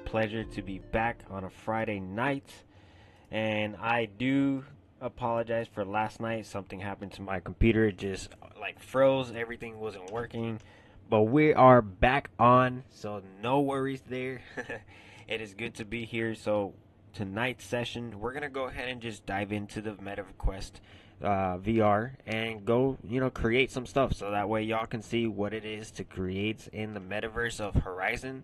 Pleasure to be back on a Friday night. And I do apologize for last night. Something happened to my computer. It just like froze. Everything wasn't working. But we are back on. So no worries there. It is good to be here. So tonight's session, we're going to go ahead and just dive into the Metaverse VR and go, create some stuff. So that way y'all can see what it is to create in the Metaverse of Horizon.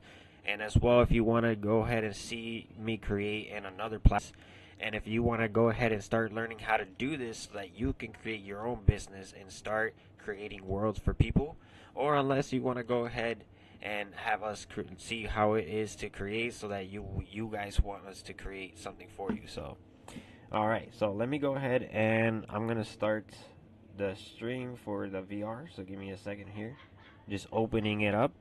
And as well, if you want to go ahead and see me create in another place, and if you want to go ahead and start learning how to do this so that you can create your own business and start creating worlds for people, or unless you want to go ahead and have us see how it is to create so that you guys want us to create something for you. So, all right, so let me go ahead and I'm going to start the stream for the VR. So give me a second here. Just opening it up.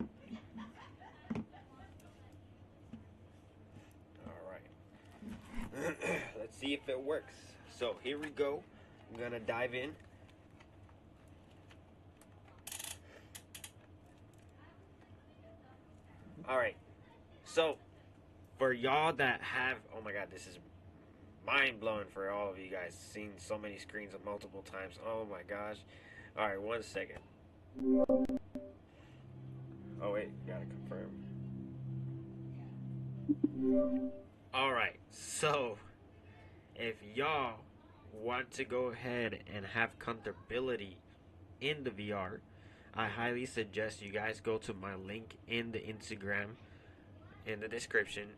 Let's see if it works. So here we go. I'm gonna dive in. Alright. So for y'all that have, oh my god, this is mind blowing for all of you guys seeing so many screens multiple times. Oh my gosh. Alright, 1 second. Oh wait, gotta confirm. Alright, so if y'all want to go ahead and have comfortability in the VR, I highly suggest you guys go to my link in the Instagram in the description,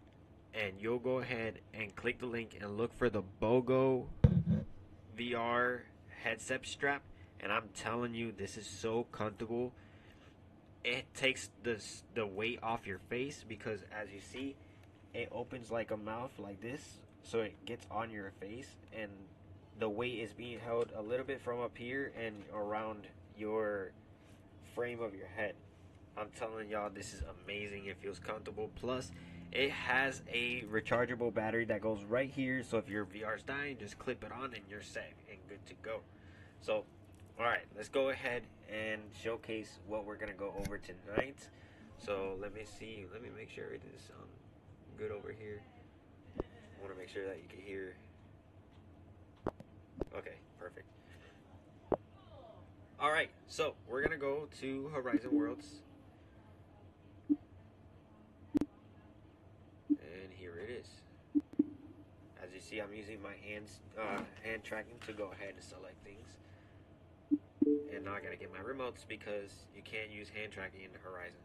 and you'll go ahead and click the link and look for the BOGO VR headset strap. And I'm telling you, this is so comfortable. It takes the weight off your face because, as you see, it opens like a mouth like this, so it gets on your face, and the weight is being held a little bit from up here and around your frame of your head. I'm telling y'all, this is amazing. It feels comfortable. Plus, it has a rechargeable battery that goes right here, so if your VR's dying, just clip it on and you're set and good to go. So, alright, let's go ahead and showcase what we're going to go over tonight. So, let me see. Let me make sure it is good over here. I want to make sure that you can hear. Okay, perfect. Alright, so we're going to go to Horizon Worlds. And here it is. As you see, I'm using my hand tracking to go ahead and select things. And now I gotta get my remotes because you can't use hand tracking in the Horizon.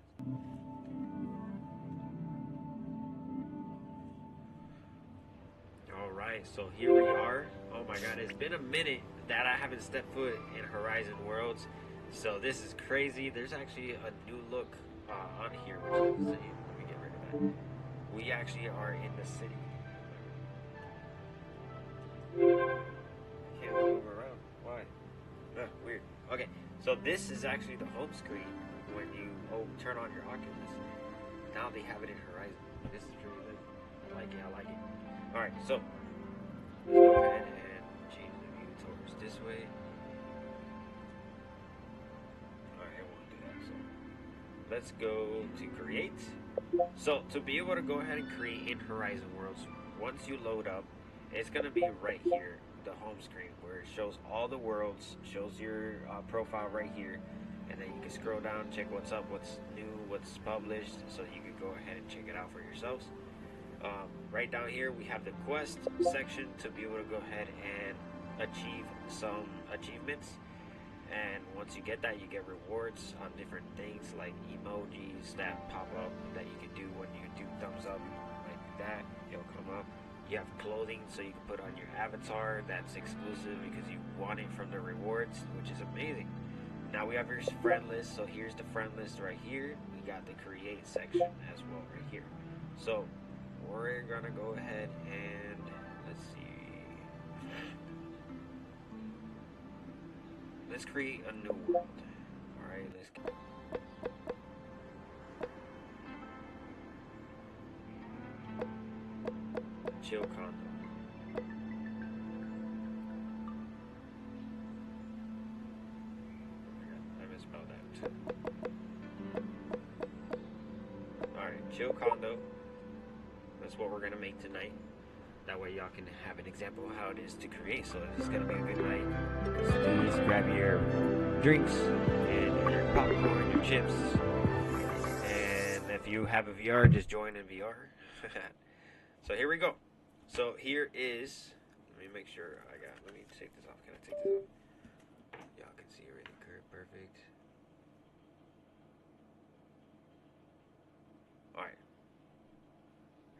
Alright, so here we are. Oh my god, it's been a minute that I haven't stepped foot in Horizon Worlds. So this is crazy. There's actually a new look on here, which is insane. Let me get rid of that. We actually are in the city. Can't move around. Why? Weird. Okay, so this is actually the home screen when you turn on your Oculus. Now they have it in Horizon. This is really good. I like it. I like it. All right, so let's go ahead and change the view towards this way. All right, it won't do that. So let's go to create. So to be able to go ahead and create in Horizon Worlds, once you load up, it's gonna be right here, the home screen, where it shows all the worlds, shows your profile right here, and then you can scroll down, check what's up, what's new, what's published, so you can go ahead and check it out for yourselves. Right down here we have the quest section to be able to go ahead and achieve some achievements, and once you get that, you get rewards on different things like emojis that pop up that you can do when you do thumbs up like that. It'll come up. You have clothing so you can put on your avatar that's exclusive because you want it from the rewards, which is amazing. Now we have your friend list, so here's the friend list right here. We got the create section as well right here. So we're gonna go ahead and let's see. Let's create a new world. Alright, let's go. Chill condo. I misspelled that too. Alright, chill condo. That's what we're gonna make tonight. That way y'all can have an example of how it is to create. So it's gonna be a good night. Please grab your drinks and your popcorn, your chips. And if you have a VR, just join in VR. So here we go. So here is, let me make sure let me take this off. Can I take this off? Y'all can see everything perfect. Alright.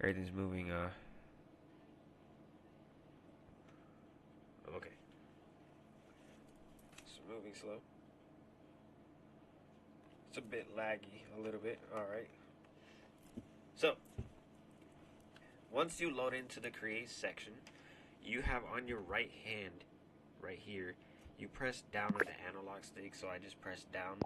Everything's moving, okay. It's moving slow. It's a bit laggy, a little bit. Alright. So, once you load into the create section, you have on your right hand, right here, you press down with the analog stick. So I just press down,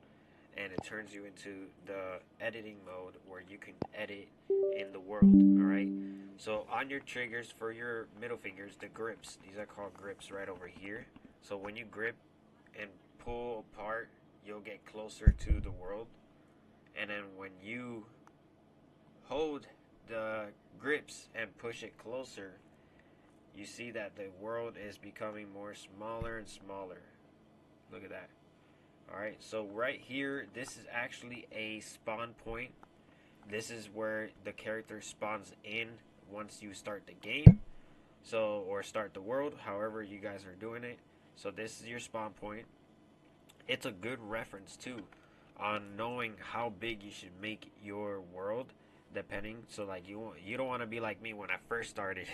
and it turns you into the editing mode where you can edit in the world. Alright, so on your triggers for your middle fingers, the grips, these are called grips right over here. So when you grip and pull apart, you'll get closer to the world, and then when you hold the grips and push it closer, you see that the world is becoming more smaller and smaller. Look at that. Alright, so right here, this is actually a spawn point. This is where the character spawns in once you start the game. So, or start the world, however you guys are doing it. So this is your spawn point. It's a good reference too on knowing how big you should make your world, depending. So like you don't want to be like me when I first started.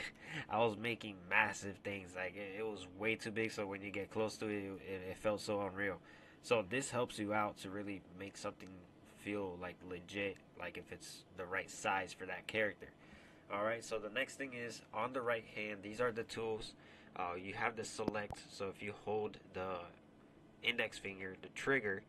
I was making massive things, like it was way too big, so when you get close to it, it felt so unreal. So this helps you out to really make something feel like legit, like if it's the right size for that character. Alright, so the next thing is on the right hand, these are the tools. You have the select, so if you hold the index finger, the trigger,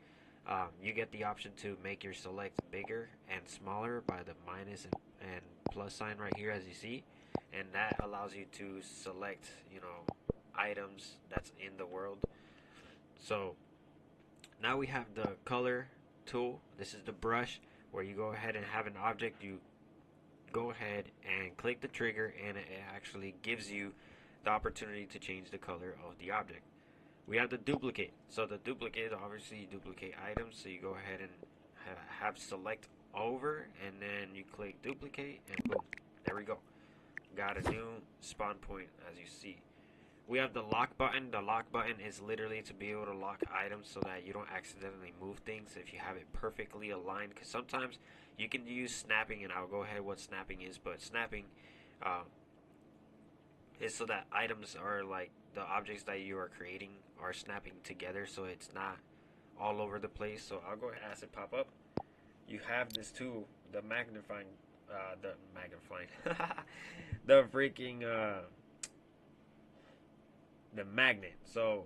you get the option to make your select bigger and smaller by the minus and plus sign right here, as you see, and that allows you to select, items that's in the world. So now we have the color tool. This is the brush, where you go ahead and have an object, you go ahead and click the trigger, and it actually gives you the opportunity to change the color of the object. We have the duplicate. So the duplicate, obviously you duplicate items, so you go ahead and have select over, and then you click duplicate, and boom, there we go. Got a new spawn point, as you see. We have the lock button. The lock button is literally to be able to lock items so that you don't accidentally move things if you have it perfectly aligned. Because sometimes you can use snapping, and I'll go ahead what snapping is. But snapping uh, is so that items are like the objects that you are creating are snapping together, so it's not all over the place. So I'll go ahead and as it pop up. You have this tool, the magnifying, the freaking the magnet. So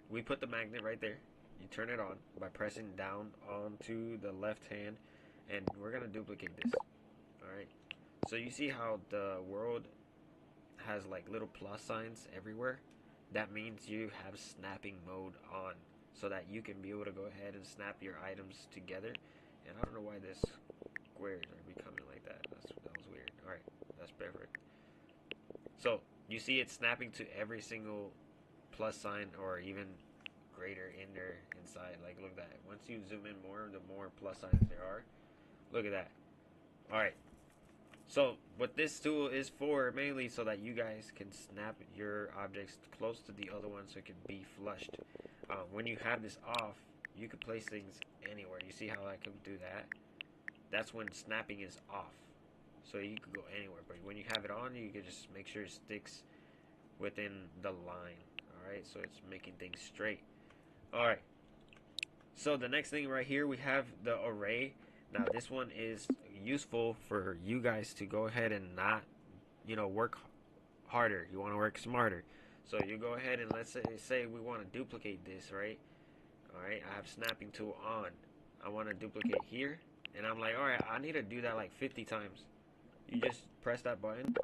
we put the magnet right there. You turn it on by pressing down onto the left hand, and we're gonna duplicate this. All right. So you see how the world has like little plus signs everywhere? That means you have snapping mode on, so that you can be able to go ahead and snap your items together. And I don't know why this squares are becoming like that. That was weird. All right, that's perfect. So you see it snapping to every single plus sign or even greater in there inside. Like look at that. Once you zoom in more, the more plus signs there are. Look at that. All right. So what this tool is for mainly so that you guys can snap your objects close to the other one so it can be flushed. When you have this off, you can place things anywhere. You see how I can do that? That's when snapping is off. So you can go anywhere. But when you have it on, you can just make sure it sticks within the line. Alright, so it's making things straight. Alright. So the next thing right here, we have the array. Now this one is useful for you guys to go ahead and not, work harder. You want to work smarter. So you go ahead and let's say we want to duplicate this, right? Alright, I have snapping tool on. I want to duplicate here. And I'm like, alright, I need to do that like 50 times. You just press that button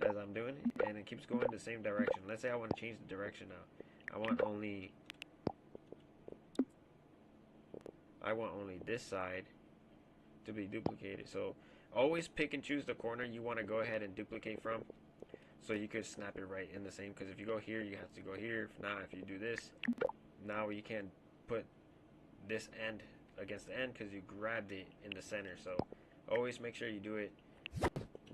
as I'm doing it, and it keeps going the same direction. Let's say I want to change the direction now. I want only this side to be duplicated. So always pick and choose the corner you want to go ahead and duplicate from, so you could snap it right in the same. Because if you go here, you have to go here. If not, if you do this, now you can't put this end against the end because you grabbed it in the center. So always make sure you do it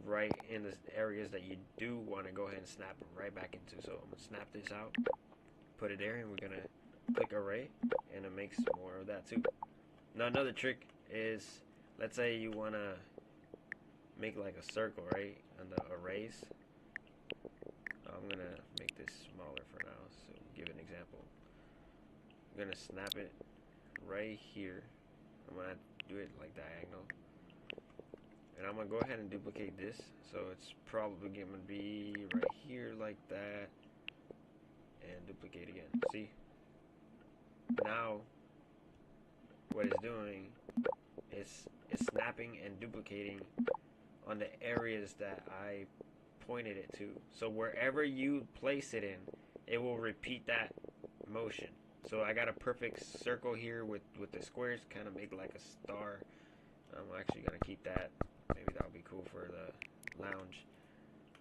right in the areas that you do want to go ahead and snap right back into. So I'm gonna snap this out, put it there, and we're gonna click array, and it makes more of that too. Now another trick is, let's say you want to make like a circle, right, on the arrays. I'm gonna make this smaller for now, so give an example. I'm gonna snap it right here. I'm gonna do it like diagonal, and I'm gonna go ahead and duplicate this, so it's probably gonna be right here like that, and duplicate again. See, now what it's doing is snapping and duplicating on the areas that I pointed it to. So wherever you place it in, it will repeat that motion. So I got a perfect circle here with the squares, kind of make like a star. I'm actually gonna keep that. Maybe that'll be cool for the lounge.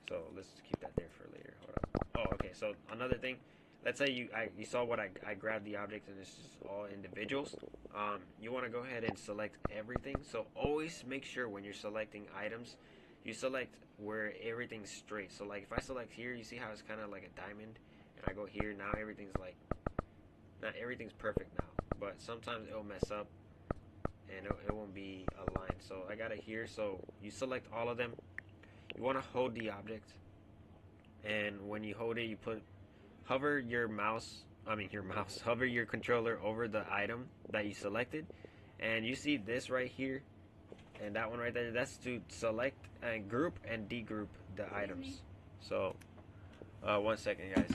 So let's keep that there for later. Hold on. Oh, okay. So another thing, let's say you saw what I grabbed the object and it's just all individuals. You want to go ahead and select everything. So always make sure when you're selecting items, you select where everything's straight. So like if I select here, you see how it's kind of like a diamond, and I go here, now everything's like, not everything's perfect now, but sometimes it'll mess up and it won't be aligned. So I got it here. So you select all of them. You want to hold the object, and when you hold it, you hover your hover your controller over the item that you selected, and you see this right here and that one right there, that's to select and group and degroup the items. So 1 second, guys.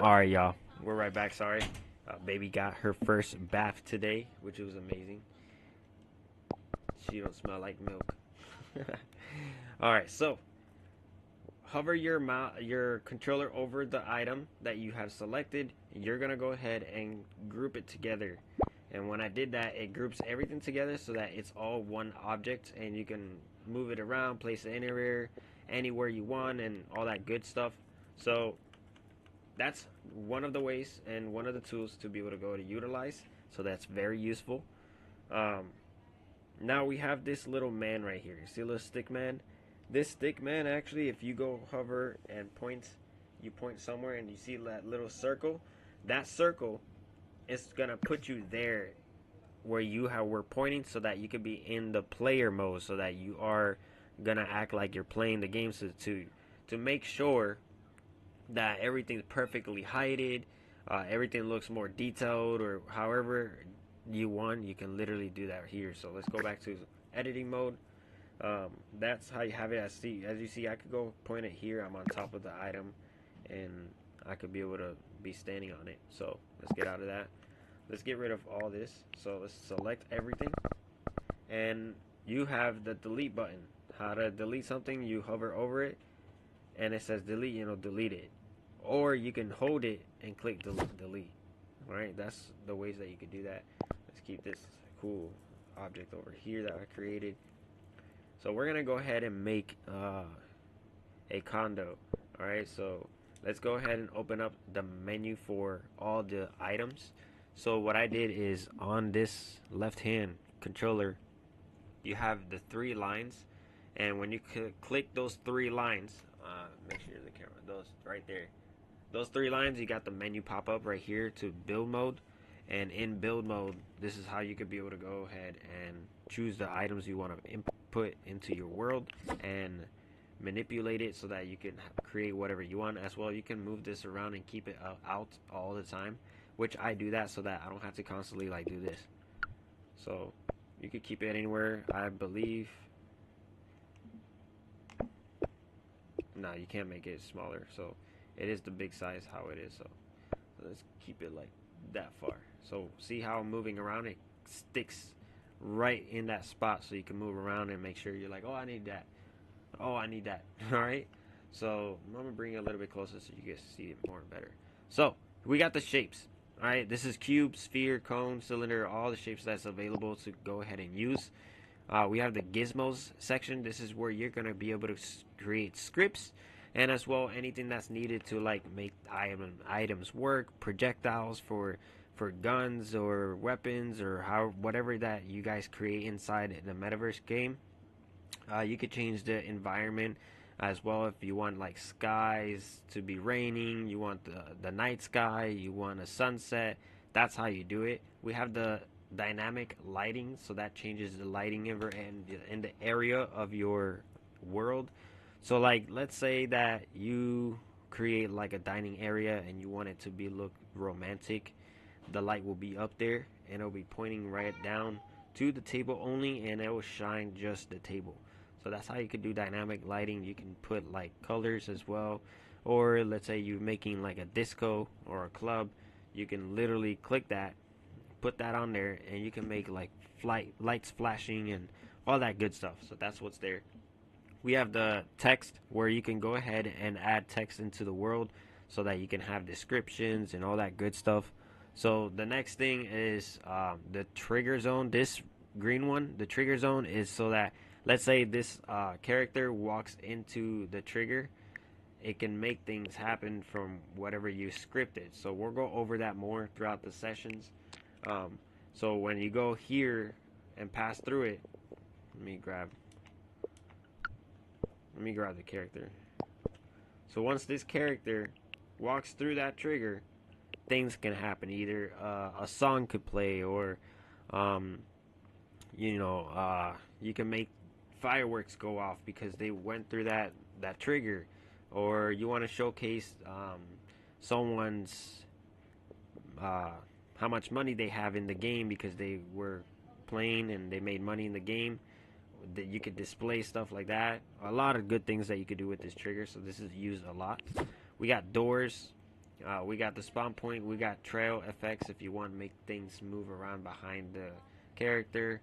Alright, y'all, we're right back. Sorry, baby got her first bath today, which was amazing. She don't smell like milk. Alright, so hover your controller over the item that you have selected. You're gonna go ahead and group it together. And when I did that, it groups everything together so that it's all one object, and you can move it around, place it anywhere you want, and all that good stuff. So that's one of the ways and one of the tools to be able to go to utilize. So that's very useful. Um, Now we have this little man right here. See a little stick man? This stick man, actually, if you go hover and you point somewhere and you see that little circle, that circle is gonna put you there where we're pointing, so that you could be in the player mode, so that you are gonna act like you're playing the game, so to make sure that everything's perfectly heighted, everything looks more detailed, or however you want. You can literally do that here. So let's go back to editing mode. That's how you have it. As you see, I could go point it here. I'm on top of the item, and I could be able to be standing on it. So let's get out of that. Let's get rid of all this. So let's select everything, and you have the delete button. How to delete something? You hover over it, and it says delete. Delete it, or you can hold it and click delete. All right, that's the ways that you could do that. Let's keep this cool object over here that I created. So we're gonna go ahead and make a condo. All right, so let's go ahead and open up the menu for all the items. So what I did is, on this left hand controller, you have the 3 lines, and when you click those 3 lines, make sure the camera, those right there, those 3 lines, you got the menu pop up right here to build mode. And in build mode, this is how you could be able to go ahead and choose the items you want to input into your world and manipulate it so that you can create whatever you want. As well, you can move this around and keep it out all the time, which I do that so that I don't have to constantly like do this. So you could keep it anywhere, I believe. No, you can't make it smaller, so it is the big size how it is. So let's keep it like that far. So see how I'm moving around? It sticks right in that spot, so you can move around and make sure you're like, oh, I need that. Oh, I need that. All right. So I'm gonna bring it a little bit closer so you guys see it more and better. So we got the shapes. All right. This is cube, sphere, cone, cylinder, all the shapes that's available to go ahead and use. We have the gizmos section. This is where you're gonna be able to create scripts, and as well anything that's needed to like make items work, projectiles for guns or weapons, or whatever that you guys create inside the Metaverse game. You could change the environment as well. If you want like skies to be raining, you want the night sky, you want a sunset, that's how you do it. We have the dynamic lighting, so that changes the lighting in the area of your world. So like, let's say that you create like a dining area and you want it to look romantic. The light will be up there and it'll be pointing right down to the table only, and it will shine just the table. So that's how you could do dynamic lighting. You can put like colors as well, or let's say you're making like a disco or a club, you can literally click that, put that on there, and you can make like lights flashing and all that good stuff. So that's what's there. We have the text, where you can go ahead and add text into the world so that you can have descriptions and all that good stuff. So the next thing is the trigger zone. This green one, the trigger zone, is so that, let's say this character walks into the trigger, it can make things happen from whatever you scripted. So we'll go over that more throughout the sessions. So when you go here and pass through it, let me grab the character. So once this character walks through that trigger, things can happen. Either a song could play, or you can make fireworks go off because they went through that trigger, or you want to showcase someone's how much money they have in the game because they were playing and they made money in the game. That you could display stuff like that. A lot of good things that you could do with this trigger, so this is used a lot. We got doors, we got the spawn point, we got trail effects if you want to make things move around behind the character.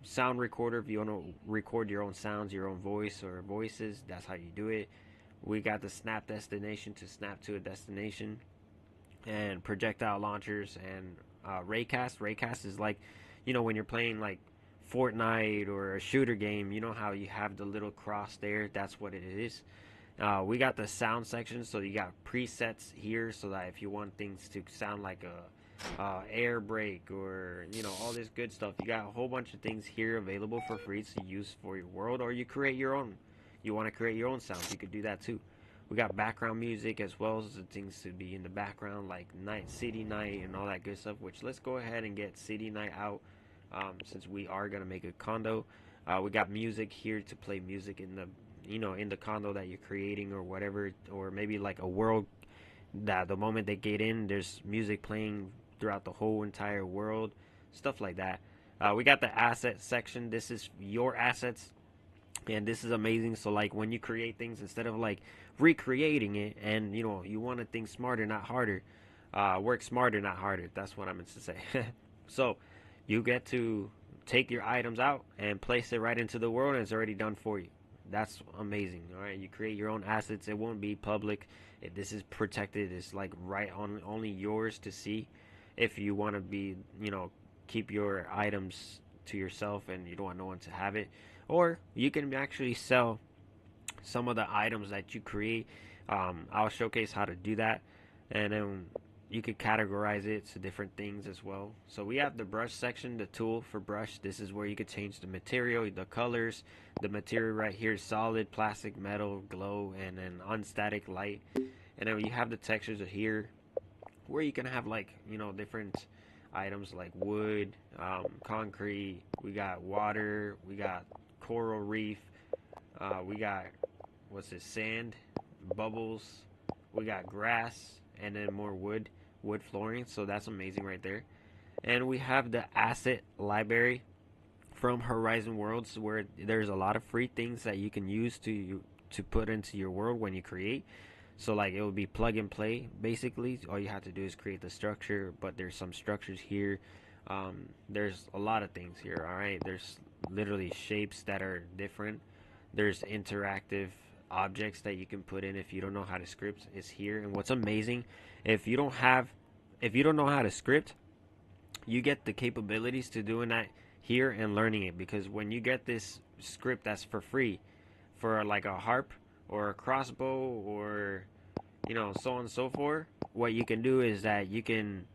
Sound recorder, if you want to record your own sounds, your own voice or voices, that's how you do it. We got the snap destination to snap to a destination, and projectile launchers, and raycast. Raycast is like, when you're playing like Fortnite or a shooter game, you know how you have the little cross there? That's what it is. We got the sound section, so you got presets here, so that if you want things to sound like a air brake or all this good stuff, you got a whole bunch of things here available for free to use for your world, or you create your own. You want to create your own sounds, you could do that too. We got background music as well as the things to be in the background, like night, city night, and all that good stuff. Which let's go ahead and get city night out, since we are gonna make a condo. We got music here to play music in the in the condo that you're creating or whatever, or maybe like a world that the moment they get in, there's music playing throughout the whole entire world, stuff like that. We got the asset section. This is your assets, and this is amazing. So like when you create things, instead of like recreating it, and you want to think smarter not harder, work smarter not harder, that's what I meant to say. So you get to take your items out and place it right into the world, and it's already done for you. That's amazing. All right, you create your own assets. It won't be public. This is protected. It's like right on, only yours to see. If you want to be keep your items to yourself and you don't want no one to have it, or you can actually sell some of the items that you create. I'll showcase how to do that, and then you could categorize it to different things as well. So we have the brush section, the tool for brush. This is where you could change the material, the colors. The material right here is solid, plastic, metal, glow, and then unstatic light. And then you have the textures here, where you can have like different items like wood, concrete. We got water, we got coral reef, we got sand, bubbles, we got grass, and then more wood flooring. So that's amazing right there. And we have the asset library from Horizon Worlds, where there's a lot of free things that you can use to put into your world when you create. So like it would be plug and play basically. All you have to do is create the structure, but there's some structures here. There's a lot of things here. All right, there's literally shapes that are different. There's interactive objects that you can put in. If you don't know how to script, it's here. And what's amazing, if you don't know how to script, you get the capabilities to doing that here and learning it. Because when you get this script that's for free, for like a harp or a crossbow or so on and so forth, what you can do is that you can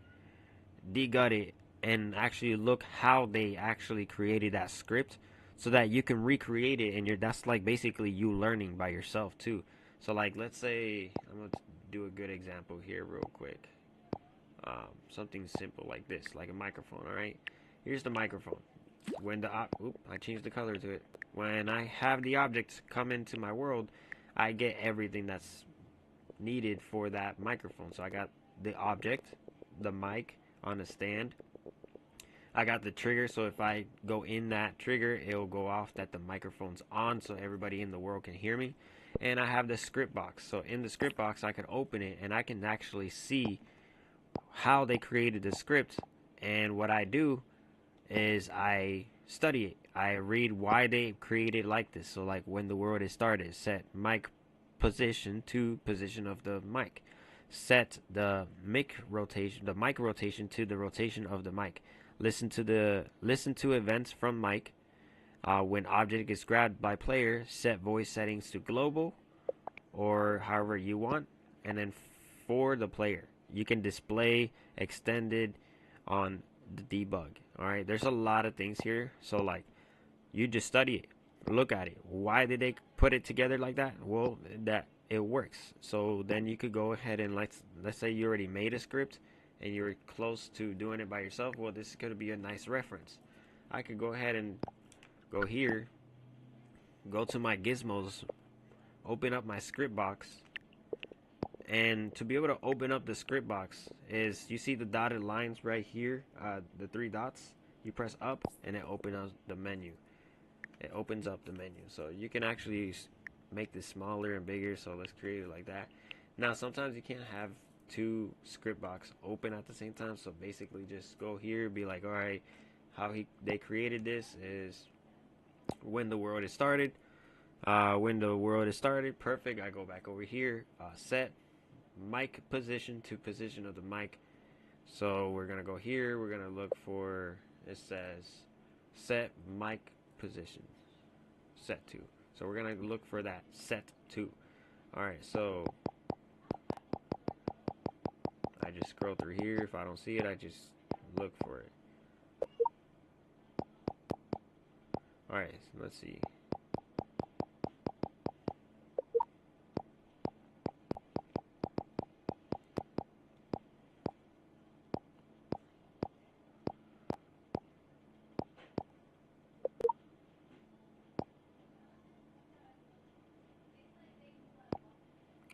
degut it and actually look how they actually created that script, so that you can recreate it. And that's like basically you learning by yourself too. So like let's say I'm gonna do a good example here real quick. Something simple like this, like a microphone. All right, here's the microphone. When I changed the color to it. When I have the objects come into my world, I get everything that's needed for that microphone. So I got the object, the mic on a stand. I got the trigger, so if I go in that trigger, it'll go off that the microphone's on, so everybody in the world can hear me. And I have the script box. So in the script box, I could open it and I can actually see how they created the script. And what I do is I study it. I read why they created like this. So like when the world is started, set mic position to position of the mic. Set the mic rotation to the rotation of the mic. Listen to events from mic. When object is grabbed by player, set voice settings to global or however you want. And then for the player, you can display extended on the debug. All right, there's a lot of things here. So like you just study it, look at it. Why did they put it together like that? Well, that it works. So then you could go ahead and let's say you already made a script and you're close to doing it by yourself. Well, this is going to be a nice reference. I could go ahead and go here, go to my gizmos, open up my script box. And to be able to open up the script box, is you see the dotted lines right here, the 3 dots. You press up and it opens up the menu. It opens up the menu. So you can actually make this smaller and bigger. So let's create it like that. Now sometimes you can't have 2 script box open at the same time. So basically just go here, be like, all right, they created this is when the world is started. When the world is started, perfect. I go back over here, set mic position to position of the mic. So we're gonna go here. We're gonna look for, it says set mic position, set to. So we're gonna look for that set to. All right. So I just scroll through here. If I don't see it, I just look for it. All right. So let's see.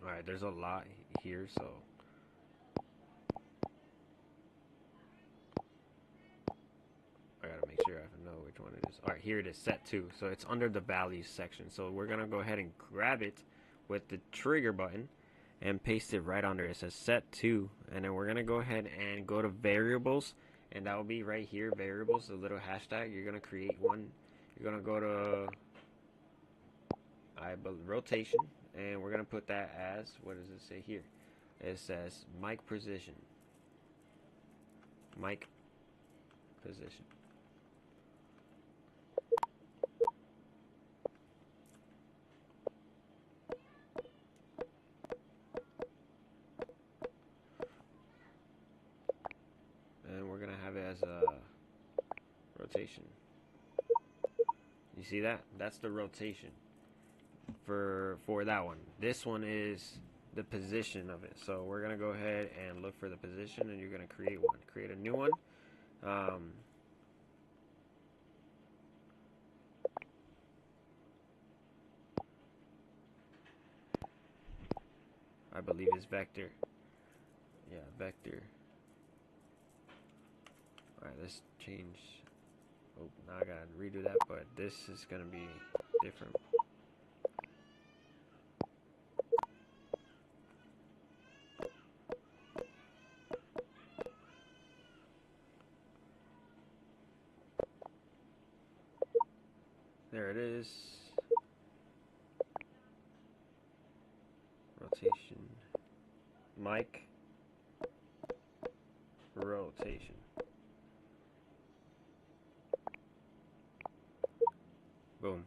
All right. There's a lot here, so I gotta make sure I know which one it is. All right, here it is, set to. So it's under the values section. So we're gonna go ahead and grab it with the trigger button and paste it right under it. It says set to, and then we're gonna go ahead and go to variables, and that will be right here, variables, the little hashtag. You're gonna create one. You're gonna go to rotation, and we're gonna put that as, what does it say here? It says mic position. Mic position. And we're gonna have it as a rotation. You see that? That's the rotation for that one. This one is the position of it. So we're gonna go ahead and look for the position, and you're gonna create one. Create a new one. I believe it's vector. Yeah, vector. All right, let's change. Oh, now I gotta redo that, but this is gonna be different. There it is. Rotation. Mic. Rotation. Boom.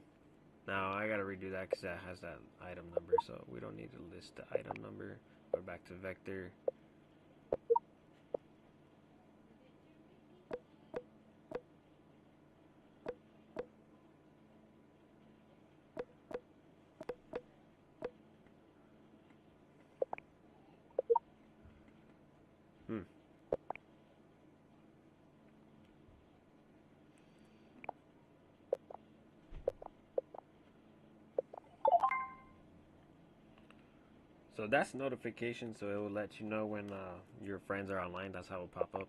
Now I gotta redo that because that has that item number, so we don't need to list the item number. Go back to vector. So that's notification, so it will let you know when your friends are online. That's how it will pop up.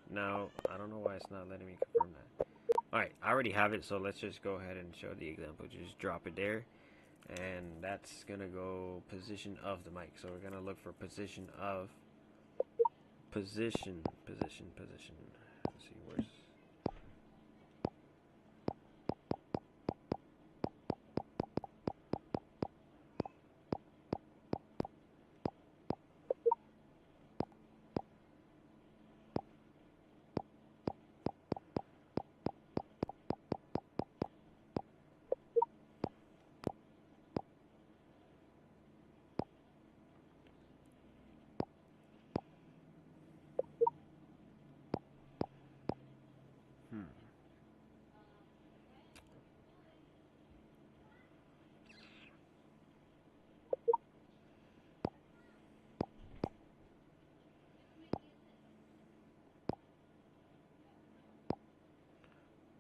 Now, I don't know why it's not letting me confirm that. Alright, I already have it, so let's just go ahead and show the example. Just drop it there, and that's going to go position of the mic. So we're going to look for position of, position. Let's see, where's...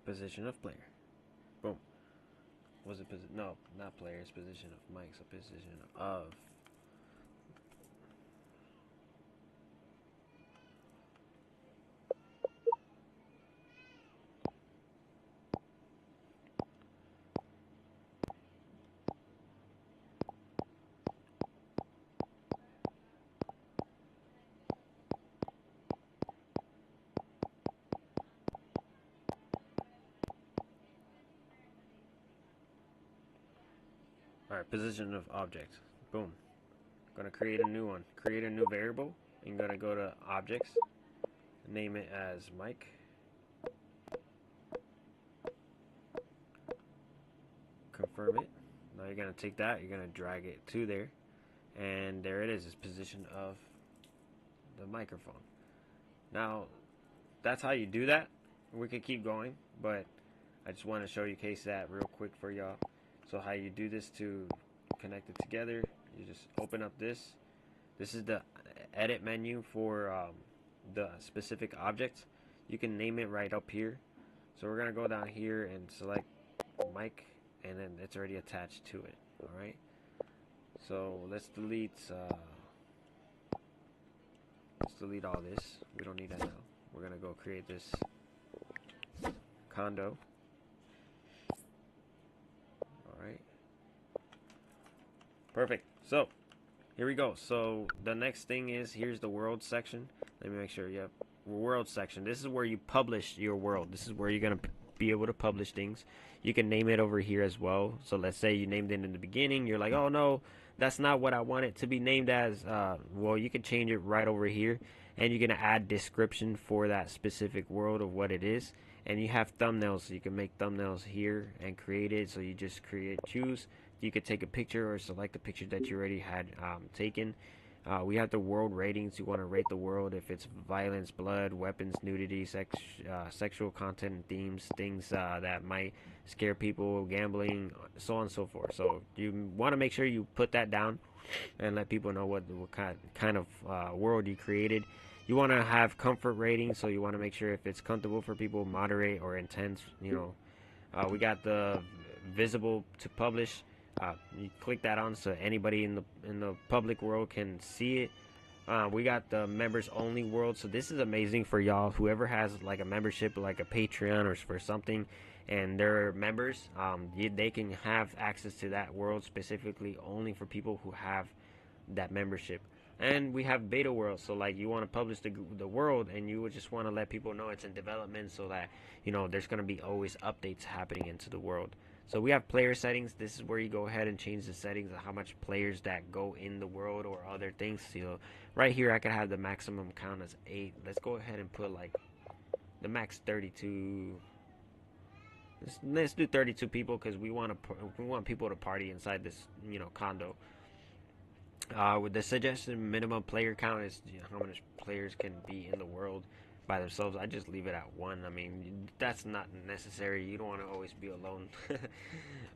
Position of player. Boom. Was it position? No, not player. It's position of mic. So position of. Alright, position of object. Boom. Gonna create a new one. Create a new variable. I'm gonna go to objects. Name it as Mike. Confirm it. Now you're gonna take that. You're gonna drag it to there, and there it is. It's position of the microphone. Now that's how you do that. We could keep going, but I just want to show you case that real quick for y'all. So how you do this to connect it together, you just open up this. This is the edit menu for the specific object. You can name it right up here. So we're gonna go down here and select mic, and then it's already attached to it. All right. So let's delete all this. We don't need that now. We're gonna go create this condo. All right. Perfect. So here we go. So the next thing is, here's the world section. Let me make sure. Yep. World section. This is where you publish your world. This is where you're gonna be able to publish things. You can name it over here as well. So let's say you named it in the beginning. You're like, oh no, that's not what I want it to be named as. Well, you can change it right over here, and you're gonna add description for that specific world of what it is. And you have thumbnails, so you can make thumbnails here and create it. So you just choose. You could take a picture or select a picture that you already had taken. We have the world ratings. You want to rate the world if it's violence, blood, weapons, nudity, sexual content, and themes, things that might scare people, gambling, so on and so forth. So you want to make sure you put that down and let people know what kind of world you created. You want to have comfort rating, so you want to make sure if it's comfortable for people, moderate, or intense. We got the visible to publish. You click that on so anybody in the public world can see it. We got the members only world, so this is amazing for y'all. Whoever has like a membership, like a Patreon or for something, and they're members, they can have access to that world specifically only for people who have that membership. And we have beta world, so like you want to publish the world, and you would just want to let people know it's in development, so that there's going to be always updates happening into the world. So we have player settings. This is where you go ahead and change the settings of how much players that go in the world or other things. So right here I could have the maximum count as 8. Let's go ahead and put like the max 32. Let's do 32 people, because we want people to party inside this condo. With the suggested minimum player count is how many players can be in the world by themselves. I just leave it at 1. I mean, that's not necessary. You don't want to always be alone.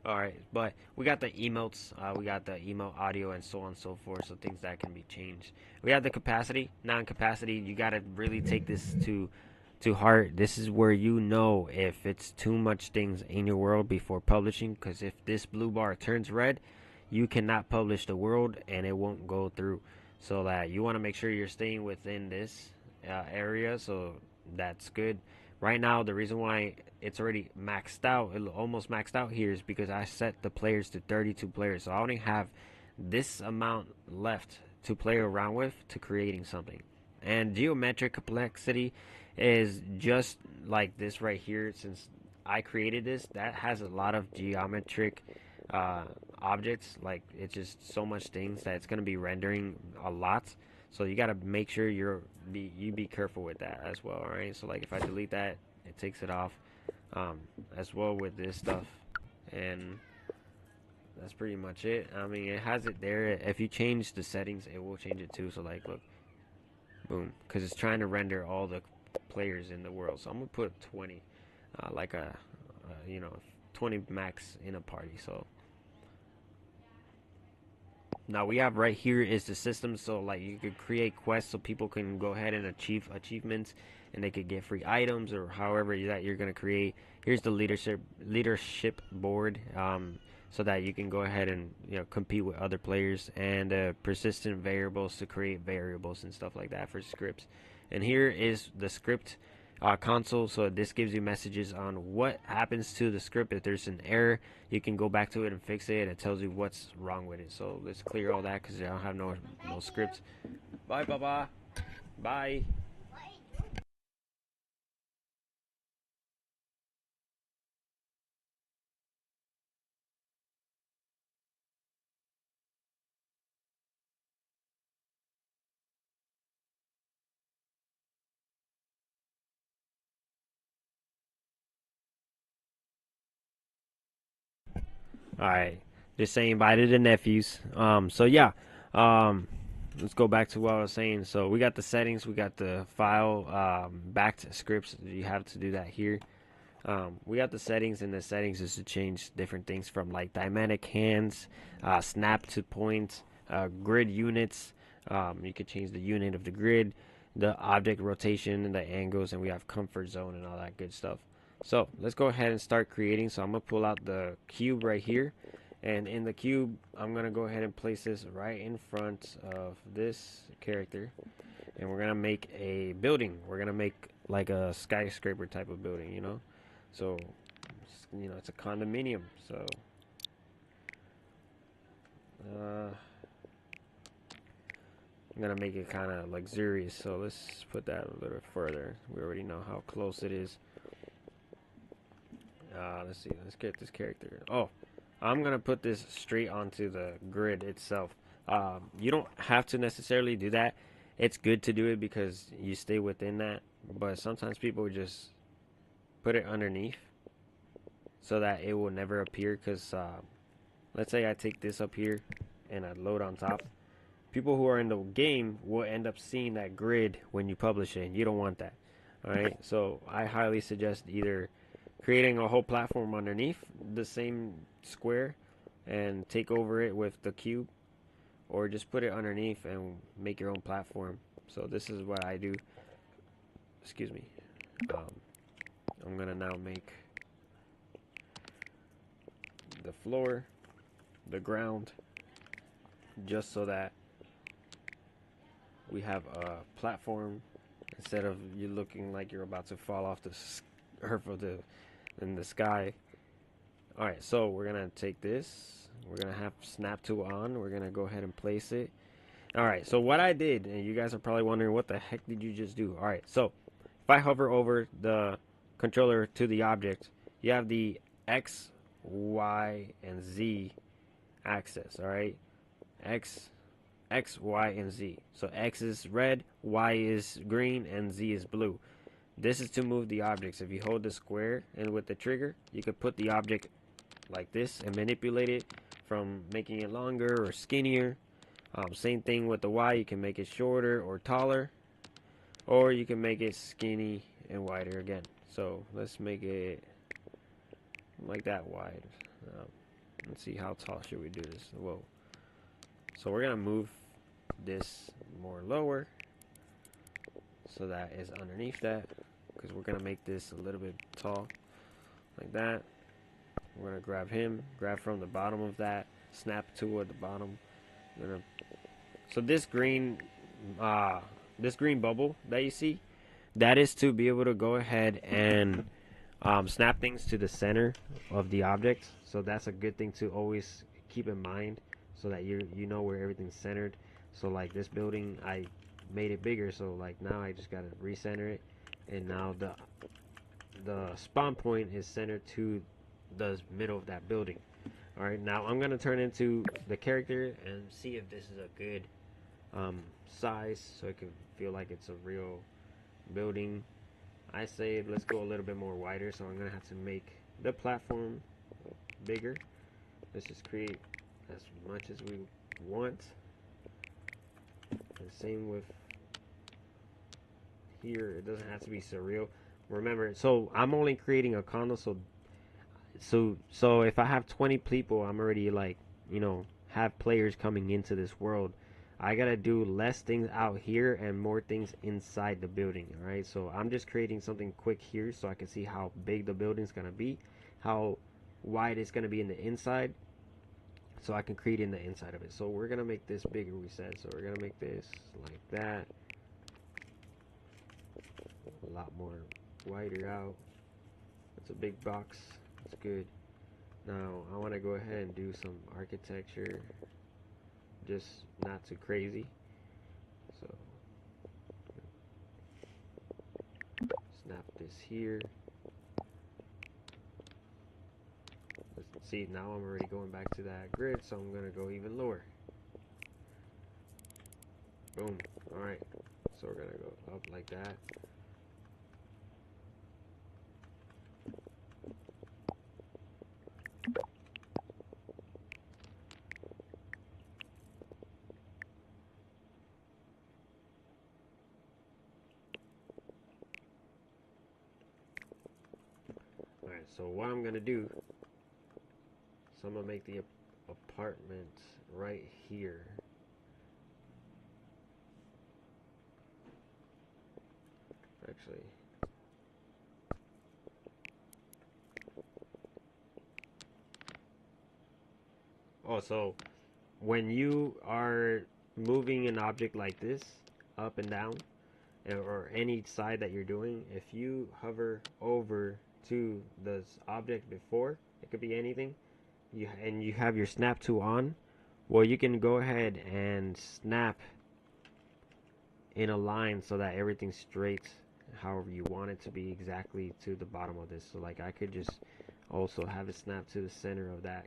Alright, but we got the emotes, we got the emote audio, and so on and so forth, so things that can be changed. We have the capacity, non-capacity. You got to really take this to heart. This is where if it's too much things in your world before publishing, because if this blue bar turns red, you cannot publish the world and it won't go through. So that you want to make sure you're staying within this area, so that's good. Right now, the reason why it's already maxed out, almost maxed out here, is because I set the players to 32 players. So I only have this amount left to play around with to creating something. And geometric complexity is just like this right here. Since I created this, that has a lot of geometric objects. Like, it's just so much things that it's going to be rendering a lot. So you got to make sure you be careful with that as well. All right, so like if I delete that, it takes it off, as well with this stuff. And that's pretty much it. I mean, it has it there. If you change the settings, it will change it too. So like, look, boom, because it's trying to render all the players in the world. So I'm gonna put 20, like a 20 max in a party. So now we have right here is the system. So like you could create quests so people can go ahead and achieve achievements, and they could get free items or however that you're gonna create. Here's the leadership board, so that you can go ahead and compete with other players, and persistent variables to create variables and stuff like that for scripts. And here is the script console. So this gives you messages on what happens to the script. If there's an error, you can go back to it and fix it. It tells you what's wrong with it. So let's clear all that because I don't have no scripts. Bye, Baba. Bye. All right, just saying bye to the nephews. So yeah, um, let's go back to what I was saying. So we got the settings, we got the file, back to scripts. You have to do that here. We got the settings, and the settings is to change different things from like dynamic hands, snap to point, grid units. You could change the unit of the grid, the object rotation, and the angles, and we have comfort zone and all that good stuff. So let's go ahead and start creating. So I'm gonna pull out the cube right here, and in the cube, I'm gonna go ahead and place this right in front of this character, and we're gonna make a building. We're gonna make like a skyscraper type of building, you know. So, you know, it's a condominium. So, I'm gonna make it kind of luxurious. So let's put that a little further. We already know how close it is. Let's see. Let's get this character. Oh, I'm gonna put this straight onto the grid itself. You don't have to necessarily do that. It's good to do it because you stay within that. But sometimes people just put it underneath so that it will never appear. Because let's say I take this up here and I load on top. People who are in the game will end up seeing that grid when you publish it, and you don't want that. All right, so I highly suggest either creating a whole platform underneath the same square and take over it with the cube, or just put it underneath and make your own platform. So this is what I do. Excuse me. I'm gonna now make the floor, the ground, just so that we have a platform instead of you looking like you're about to fall off the earth of in the sky. All right, so we're gonna take this. We're gonna have snap tool on. We're gonna go ahead and place it. All right, so what I did, and you guys are probably wondering, what the heck did you just do? All right, so if I hover over the controller to the object, you have the X, Y, and Z axis. All right, X, Y, and Z. So X is red, Y is green, and Z is blue. This is to move the objects. If you hold the square and with the trigger, you could put the object like this and manipulate it from making it longer or skinnier. Same thing with the Y. You can make it shorter or taller, or you can make it skinny and wider again. So let's make it like that wide. Let's see, how tall should we do this? Whoa. So we're gonna move this more lower so that is underneath that, because we're gonna make this a little bit tall like that. We're gonna grab him, grab from the bottom of that, snap tool at the bottom. So this green bubble that you see, that is to be able to go ahead and snap things to the center of the object. So that's a good thing to always keep in mind, so that you know where everything's centered. So like this building, I made it bigger, so like now I just gotta recenter it, and now the spawn point is centered to the middle of that building. All right, now I'm gonna turn into the character and see if this is a good size, so it can feel like it's a real building. I say let's go a little bit more wider, so I'm gonna have to make the platform bigger. Let's just create as much as we want. And same with here, it doesn't have to be surreal. Remember, so I'm only creating a condo, so if I have 20 people, I'm already like, you know, have players coming into this world. I gotta do less things out here and more things inside the building. All right, so I'm just creating something quick here so I can see how big the building's gonna be, how wide it's gonna be in the inside, so I can create in the inside of it. So we're gonna make this bigger, we said. So we're gonna make this like that, a lot more wider out. It's a big box. It's good. Now I want to go ahead and do some architecture, just not too crazy. So snap this here. Let's see, now I'm already going back to that grid, so I'm gonna go even lower. Boom. Alright, so we're gonna go up like that. Alright, so what I'm gonna do, so I'm gonna make the apartment right here. Actually, oh, so when you are moving an object like this up and down, or any side that you're doing, if you hover over to this object before, it could be anything, and you have your snap tool on, well, you can go ahead and snap in a line so that everything's straight however you want it to be, exactly to the bottom of this. So like I could just also have it snap to the center of that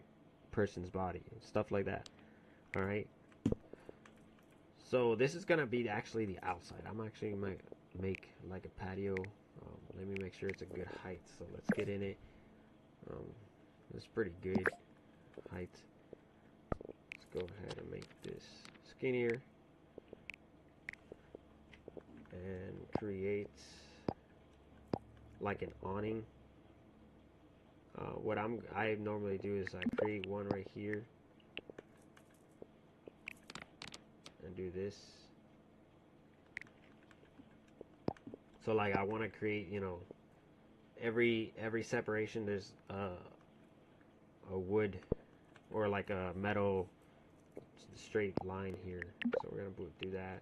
person's body, stuff like that. All right, so this is gonna be actually the outside. I'm actually gonna make like a patio. Let me make sure it's a good height, so let's get in it. It's pretty good height. Let's go ahead and make this skinnier and create like an awning. What I normally do is I create one right here and do this. So like I want to create, you know, every separation there's a wood or like a metal straight line here. So we're gonna do that.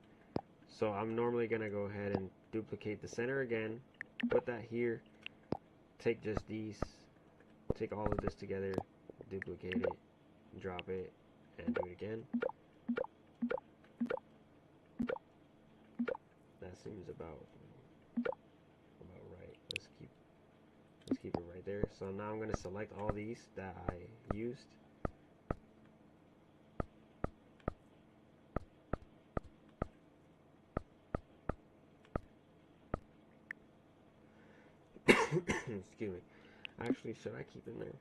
So I'm normally gonna go ahead and duplicate the center again, put that here, take just these, take all of this together, duplicate it, drop it, and do it again. That seems about right. Let's keep it right there. So now I'm gonna select all these that I used. Excuse me. Actually, should I keep in there?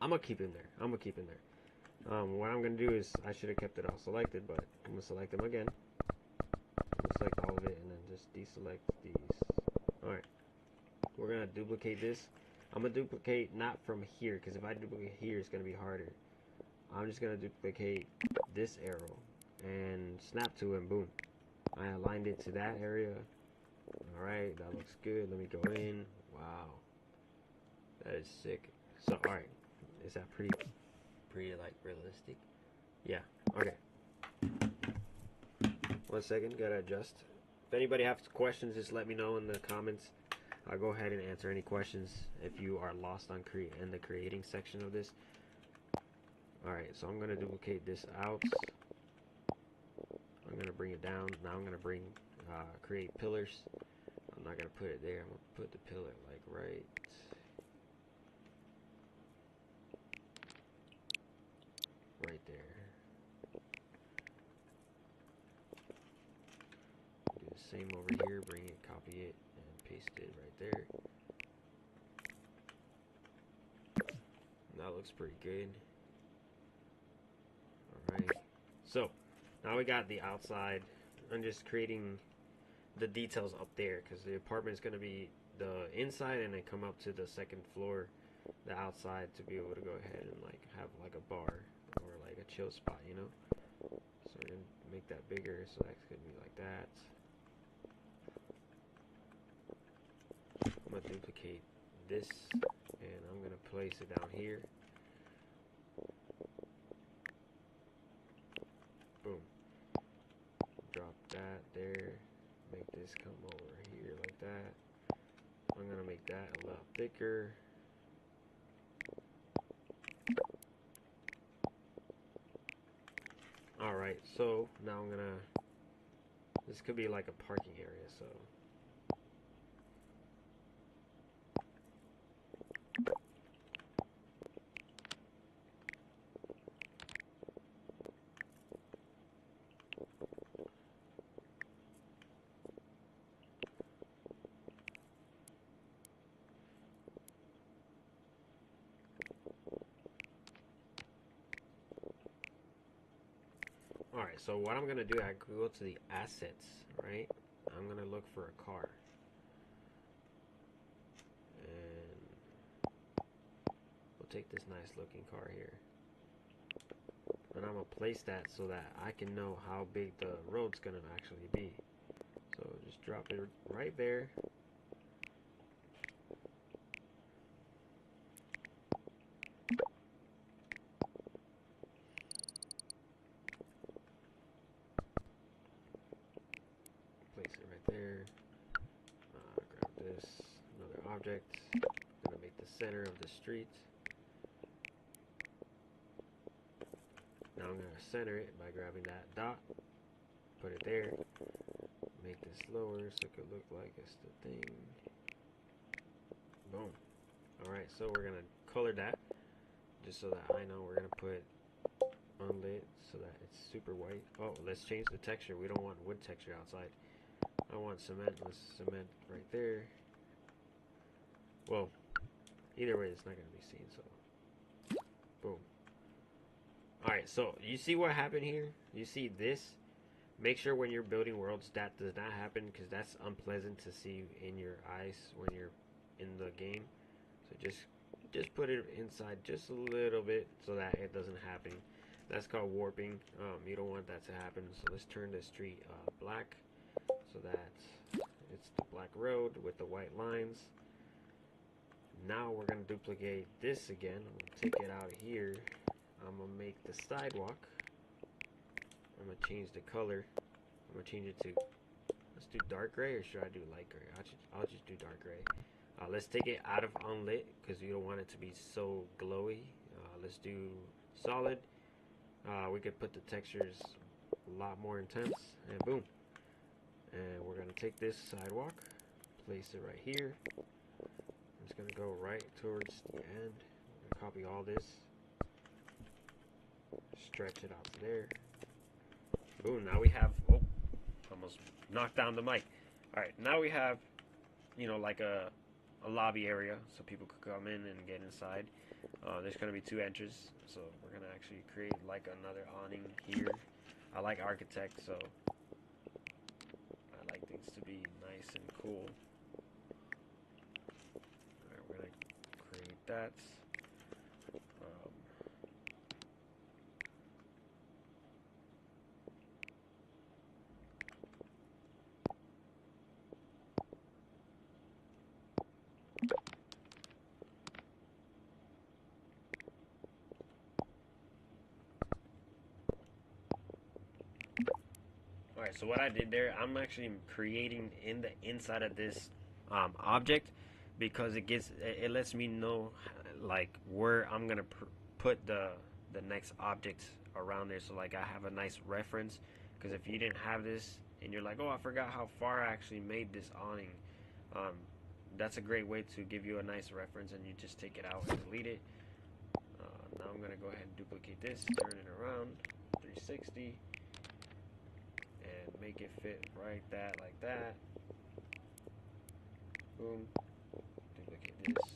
I'm gonna keep in there. What I'm gonna do is I should have kept it all selected, but I'm gonna select them again. Select all of it and then just deselect these. Alright, we're gonna duplicate this. I'm gonna duplicate not from here, because if I duplicate here it's gonna be harder. I'm just gonna duplicate this arrow and snap to it, and boom, I aligned it to that area. Alright, that looks good. Let me go in. Wow, that is sick. So alright, is that pretty like realistic? Yeah. Okay, 1 second, gotta adjust. If anybody has questions, just let me know in the comments. I'll go ahead and answer any questions if you are lost on in the creating section of this. Alright, so I'm gonna duplicate this out. I'm gonna bring it down. Now I'm gonna create pillars. I'm not gonna put it there. I'm gonna put the pillar like right there. Do the same over here. Bring it, copy it, and paste it right there. That looks pretty good. Alright, so now we got the outside. I'm just creating the details up there because the apartment is going to be the inside and then come up to the second floor, the outside, to be able to go ahead and like have like a bar or like a chill spot, you know. So we're going to make that bigger, so that's going to be like that. I'm going to duplicate this and I'm going to place it down here. Boom. Drop that there. Make this come over here like that. I'm gonna make that a lot thicker. Alright, so now I'm gonna, this could be like a parking area, so alright, so what I'm gonna do, I go to the assets, right? I'm gonna look for a car. And take this nice looking car here. And I'm going to place that so that I can know how big the road's going to actually be. So just drop it right there. Place it right there. Grab this, another object. I'm going to make the center of the street. Now I'm going to center it by grabbing that dot, put it there, make this lower so it could look like it's the thing. Boom. Alright, so we're going to color that just so that I know we're going to put unlit so that it's super white. Oh, let's change the texture. We don't want wood texture outside. I want cement. Let's cement right there. Well, either way, it's not going to be seen, so boom. Alright, so you see what happened here? You see this? Make sure when you're building worlds that does not happen, because that's unpleasant to see in your eyes when you're in the game. So just put it inside just a little bit so that it doesn't happen. That's called warping. You don't want that to happen. So let's turn the street black so that it's the black road with the white lines. Now we're going to duplicate this again. I'm going to take it out of here. I'm going to make the sidewalk. I'm going to change the color. I'm going to change it to, let's do dark gray, or should I do light gray? I'll just do dark gray. Let's take it out of unlit because you don't want it to be so glowy. Let's do solid. We could put the textures a lot more intense, and boom. And we're going to take this sidewalk, place it right here. I'm just going to go right towards the end. I'm going to copy all this. Stretch it out to there. Boom, now we have, oh, almost knocked down the mic. Alright, now we have, you know, like a lobby area so people could come in and get inside. There's going to be 2 entries, so we're going to actually create like another awning here. I like architect, so I like things to be nice and cool. Alright, we're going to create that. Alright, so what I did there, I'm actually creating in the inside of this object because it lets me know like where I'm gonna put the next object around there. So like I have a nice reference, because if you didn't have this and you're like, oh, I forgot how far I actually made this awning, that's a great way to give you a nice reference, and you just take it out and delete it. Now I'm gonna go ahead and duplicate this, turn it around 360. And make it fit right like that. Boom. Duplicate this.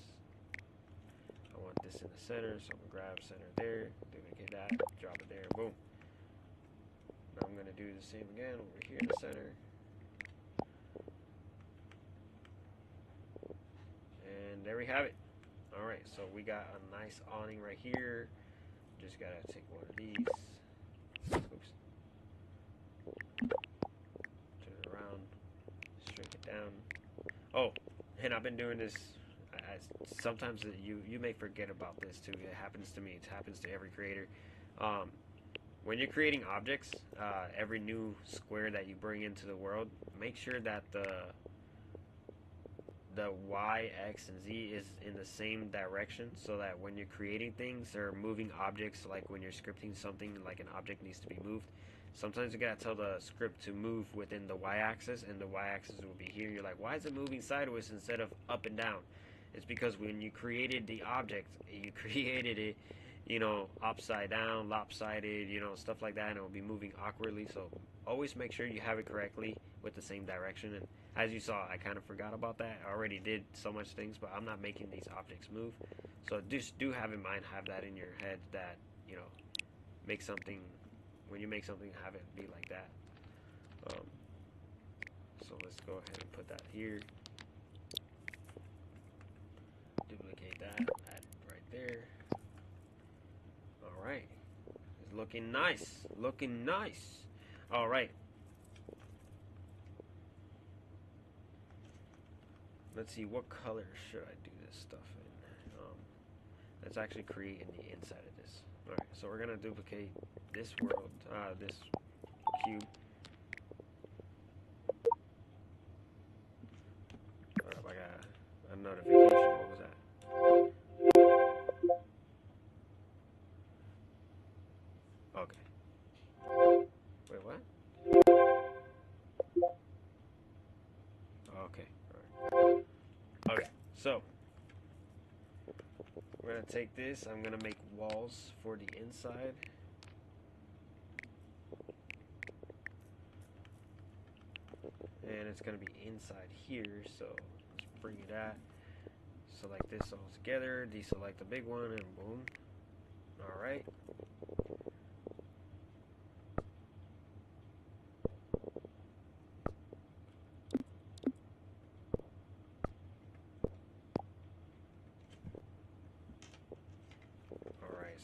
I want this in the center, so I'm gonna grab center there, duplicate that, drop it there, boom. Now I'm gonna do the same again over here in the center. And there we have it. Alright, so we got a nice awning right here. Just gotta take one of these. Oops. Down. Oh, and I've been doing this. Sometimes you may forget about this too. It happens to me. It happens to every creator. When you're creating objects, every new square that you bring into the world, make sure that the Y, X, and Z is in the same direction, so that when you're creating things or moving objects, like when you're scripting something, like an object needs to be moved, sometimes you gotta tell the script to move within the y-axis, and the y-axis will be here. You're like, why is it moving sideways instead of up and down? It's because when you created the object, you created it, you know, upside down, lopsided, you know, stuff like that, and it will be moving awkwardly. So always make sure you have it correctly with the same direction. And as you saw, I kind of forgot about that. I already did so much things, but I'm not making these objects move. So just do have in mind, have that in your head, that, you know, make something. When you make something, have it be like that. So let's go ahead and put that here. Duplicate that, add right there. looking nice. Looking nice. All right. Let's see, what color should I do this stuff in? Let's actually create in the inside of this. All right, so we're gonna duplicate this world, this cube. Hold up, I got a notification. What was that? Okay. Wait, what? Okay. All right. Okay. So we're gonna take this. I'm gonna make walls for the inside. And it's gonna be inside here. So let's bring it at. Select this all together. Deselect the big one, and boom. All right.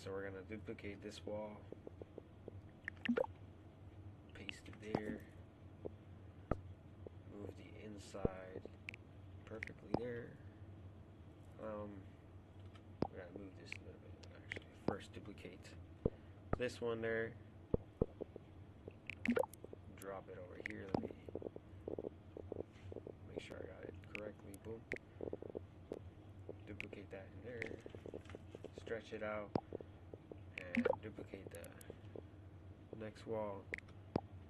So we're gonna duplicate this wall, paste it there, move the inside perfectly there. We gotta move this a little bit actually. First duplicate this one there, drop it over here. Let me make sure I got it correctly. Boom. Duplicate that in there, stretch it out. And duplicate the next wall.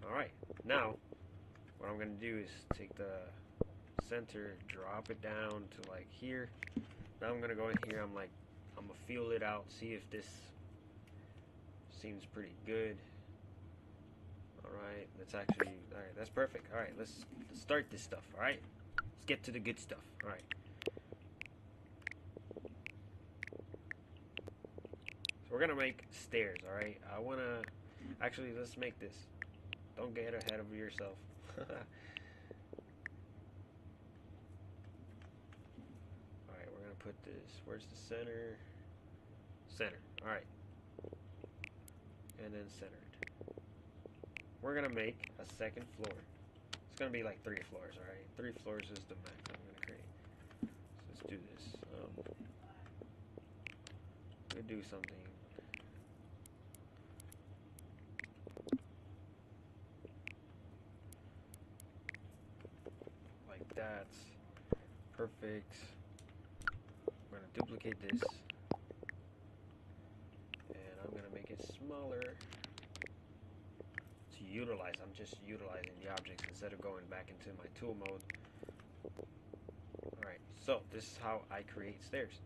Alright, now what I'm going to do is take the center, drop it down to like here. Now I'm going to go in here, I'm going to feel it out, see if this seems pretty good. Alright, alright, that's perfect. Alright, let's start this stuff, alright? Let's get to the good stuff, alright. We're gonna make stairs, alright? Actually, let's make this. Don't get ahead of yourself. Alright, we're gonna put this, where's the center? Center, alright. And then centered. We're gonna make a second floor. It's gonna be like 3 floors, alright? 3 floors is the max I'm gonna create. So let's do this. We'll do something. That's perfect. I'm going to duplicate this and I'm going to make it smaller to utilize. I'm just utilizing the objects instead of going back into my tool mode. Alright, so this is how I create stairs.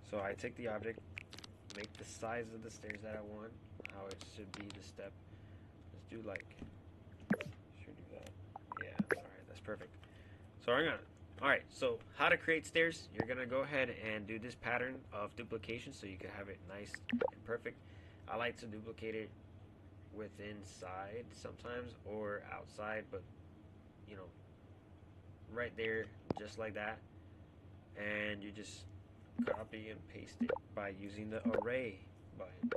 So I take the object, make the size of the stairs that I want, how it should be the step. Let's do like, should do that. Yeah, alright, that's perfect. So alright, so how to create stairs, you're gonna go ahead and do this pattern of duplication so you can have it nice and perfect. I like to duplicate it with inside sometimes or outside, but you know, right there, just like that. And you just copy and paste it by using the array button.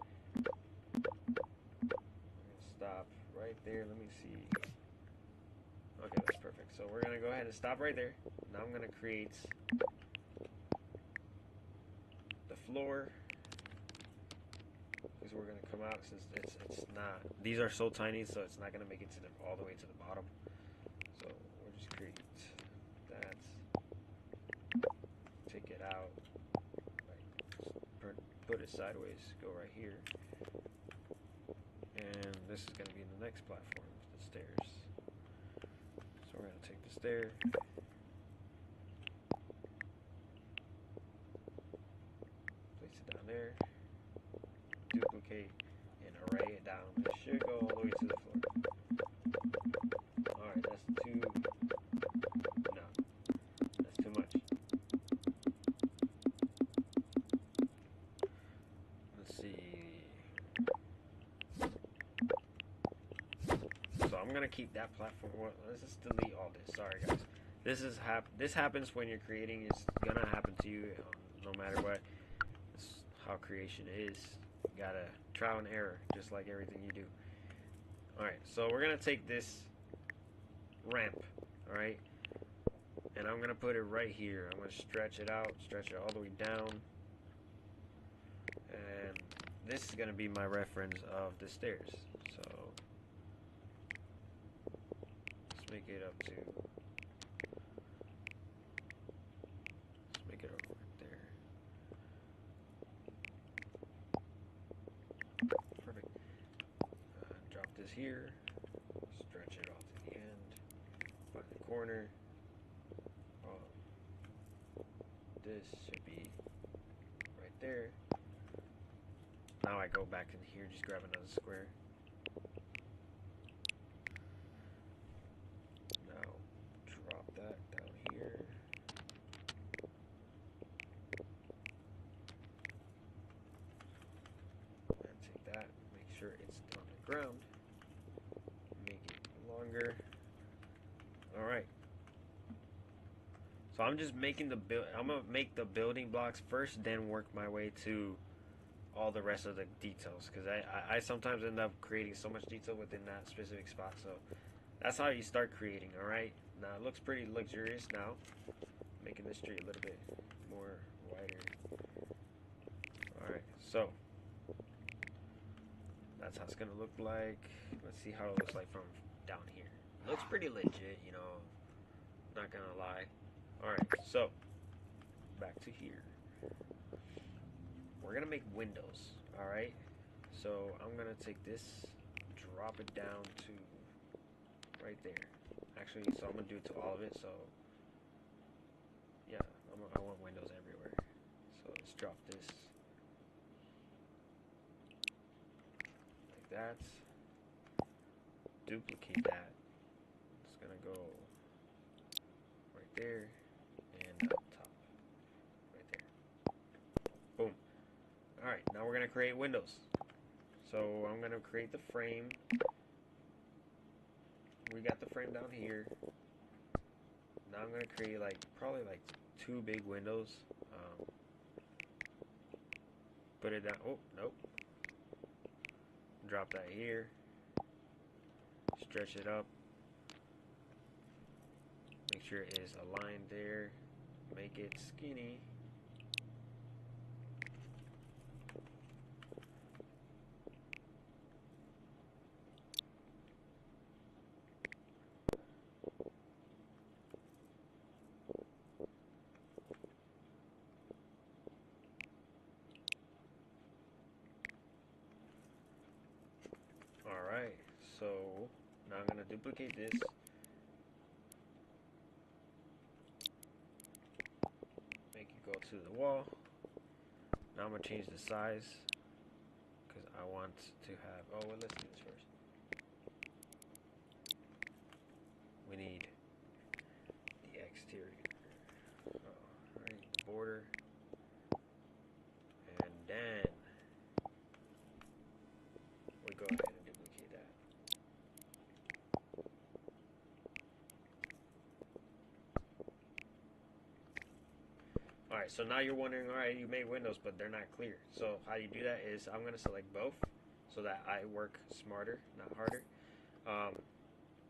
Stop right there. Let me see. Okay, that's perfect. So we're gonna go ahead and stop right there. Now I'm gonna create the floor because we're gonna come out since it's not. These are so tiny, so it's not gonna make it to all the way to the bottom. So we'll just create that. Take it out. Put it sideways. Go right here. And this is going to be in the next platform, the stairs. So we're going to take the stair, place it down there, duplicate, and array it down. It should go all the way to the floor. Alright, that's too... no. That's too much. Let's see... So I'm gonna keep that platform. Well, let's just delete all this. Sorry, guys. This happens when you're creating. It's gonna happen to you, no matter what. That's how creation is. Gotta trial and error, just like everything you do. Alright, so we're gonna take this ramp, alright, and I'm gonna put it right here. I'm gonna stretch it out, stretch it all the way down, and this is gonna be my reference of the stairs. So let's make it up to, let's make it over there. Perfect. Drop this here, stretch it off to the end, find the corner. This should be right there. Now I go back in here, just grab another square. Now drop that down here. And take that, make sure it's on the ground. Make it longer. Alright. So I'm just making the build. I'm gonna make the building blocks first, then work my way to all the rest of the details. Because I sometimes end up creating so much detail within that specific spot. So that's how you start creating. All right. Now it looks pretty luxurious now. Making the street a little bit more wider. All right. So that's how it's gonna look like. Let's see how it looks like from down here. Looks pretty legit, you know. Not gonna lie. Alright, so back to here. We're gonna make windows, alright? So I'm gonna take this, drop it down to right there. Actually, so I'm gonna do it to all of it, so yeah, I want windows everywhere. So let's drop this like that. Duplicate that. It's gonna go right there. And up top, right there. Boom. Alright, now we're going to create windows. So I'm going to create the frame. We got the frame down here. Now I'm going to create probably 2 big windows. Put it down. Oh, nope. Drop that here. Stretch it up. Make sure it is aligned there. Make it skinny. Alright, so now I'm going to duplicate this. Make it go to the wall. Now I'm going to change the size because I want to have, oh, well, let's do this first. We need the exterior. Alright, the border. And then we go ahead and duplicate that. Alright, so now you're wondering, alright, you made windows, but they're not clear. So how you do that is I'm going to select both so that I work smarter, not harder.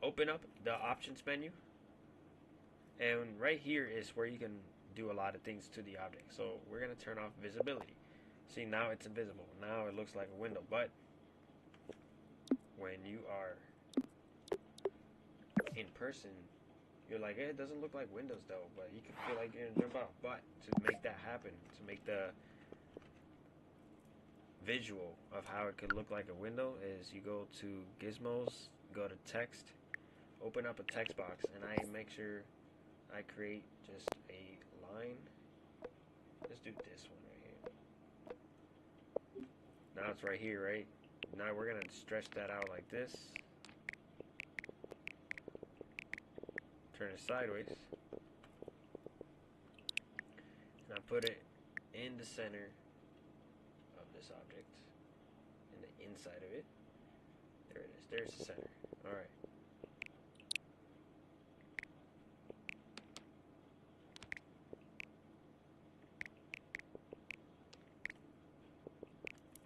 Open up the options menu. And right here is where you can do a lot of things to the object. So we're going to turn off visibility. See, now it's invisible. Now it looks like a window. But when you are in person, you're like, it doesn't look like windows though, but you can feel like you're gonna jump out. But to make that happen, to make the visual of how it could look like a window, is you go to gizmos, go to text, open up a text box, and I make sure I create just a line. Let's do this one right here. Now it's right here, right? Now we're gonna stretch that out like this. Turn it sideways. And I put it in the center of this object. In the inside of it. There it is. There's the center. Alright.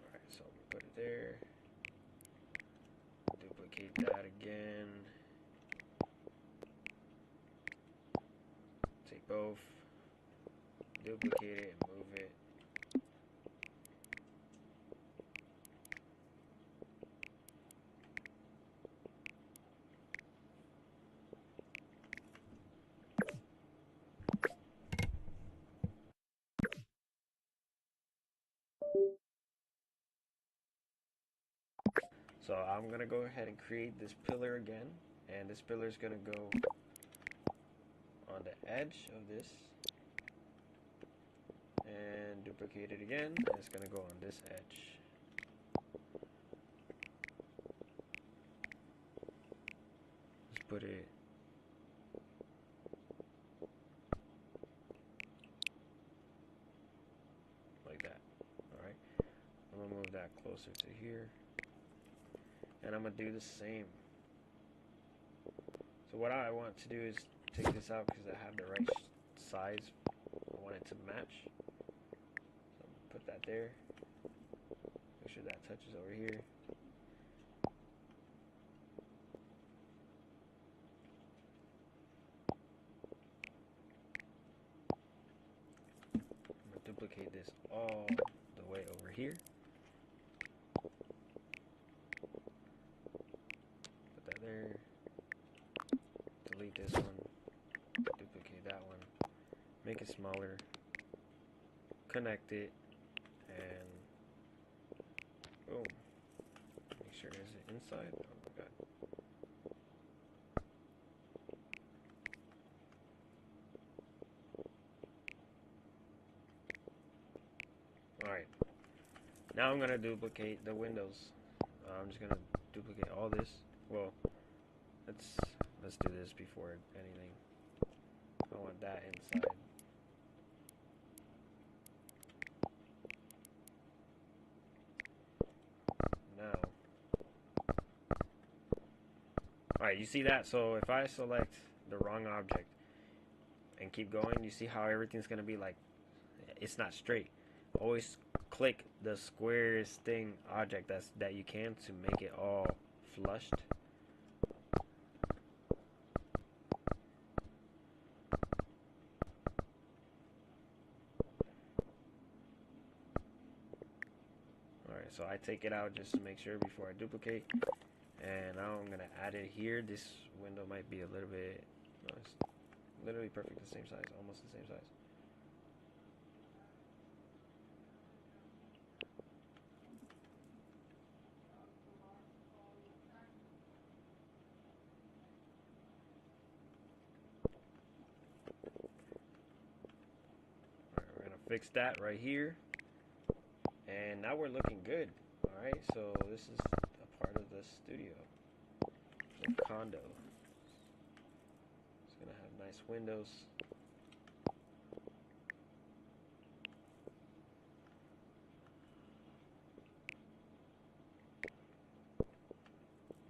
Alright, so there. Duplicate that again. Take both. Duplicate it and move it. So I'm gonna go ahead and create this pillar again, and this pillar is gonna go on the edge of this, and duplicate it again, and it's gonna go on this edge. Let's put it like that. Alright, I'm gonna move that closer to here, and I'm gonna do the same. So what I want to do is take this out because I have the right size. I want it to match. So I'm gonna put that there. Make sure that touches over here. I'm gonna duplicate this all the way over here. Put that there. Delete this one. Duplicate that one. Make it smaller. Connect it. And boom. Make sure there's an inside. Oh my god. Alright. Now I'm gonna duplicate the windows. I'm just gonna duplicate all this. Well, let's do this before anything. I want that inside. Now, alright, you see that? So if I select the wrong object and keep going, you see how everything's gonna be like, it's not straight. Always click the squarest thing object that you can to make it all flushed. Alright, so I take it out just to make sure before I duplicate. And now I'm gonna add it here. This window might be a little bit, no, it's literally perfect, the same size, almost the same size. Alright, we're gonna fix that right here. And now we're looking good. Alright, so this is a part of the studio. The condo. It's gonna have nice windows.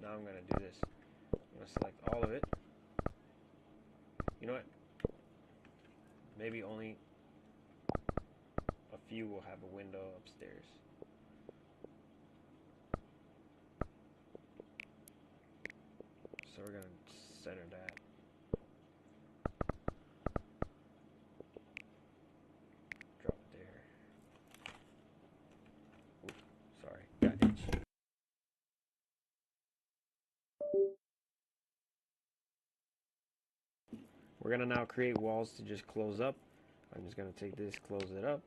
Now I'm gonna do this. I'm gonna select all of it. You know what? Maybe only a few will have a window upstairs. So we're gonna center that. Drop it there. Ooh, sorry, got itch. We're gonna now create walls to just close up. I'm just gonna take this, close it up.